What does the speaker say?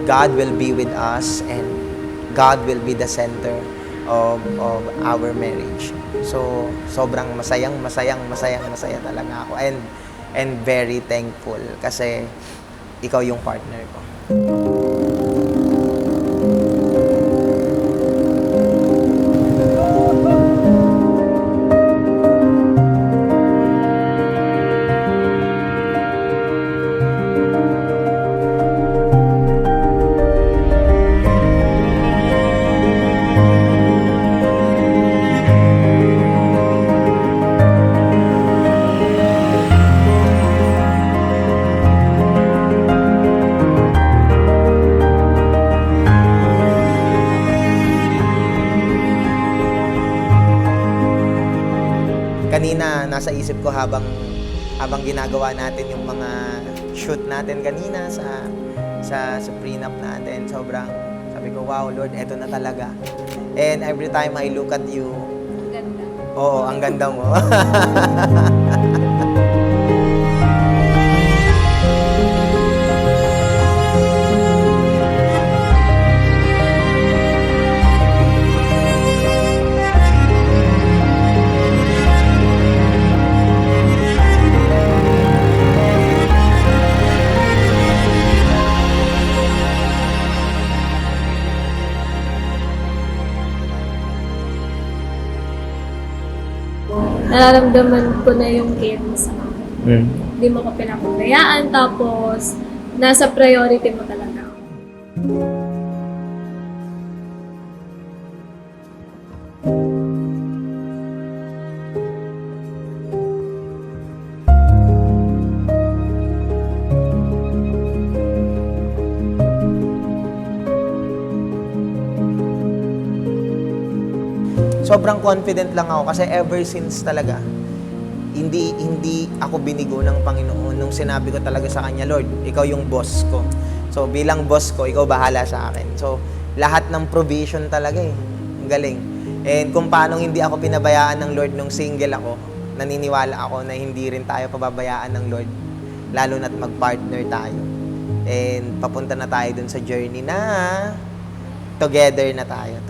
God will be with us and God will be the center of our marriage. So, sobrang masaya talaga ako. And very thankful kasi ikaw yung partner ko. Kanina nasa isip ko habang ginagawa natin yung mga shoot natin kanina sa prenup natin, sobrang sabi ko, wow Lord, eto na talaga. And every time I look at you, Ang ganda. oo, ang ganda mo. Nararamdaman ko na yung care mo sa akin. Hindi mo ko pinapabayaan, tapos nasa priority mo talaga ako. Sobrang confident lang ako kasi ever since talaga, hindi ako binigo ng Panginoon nung sinabi ko talaga sa Kanya, Lord, Ikaw yung boss ko. So, bilang boss ko, Ikaw bahala sa akin. So, lahat ng provision talaga eh. Ang galing. And kung paano hindi ako pinabayaan ng Lord nung single ako, naniniwala ako na hindi rin tayo pababayaan ng Lord, lalo na't mag-partner tayo. And papunta na tayo dun sa journey na together na tayo.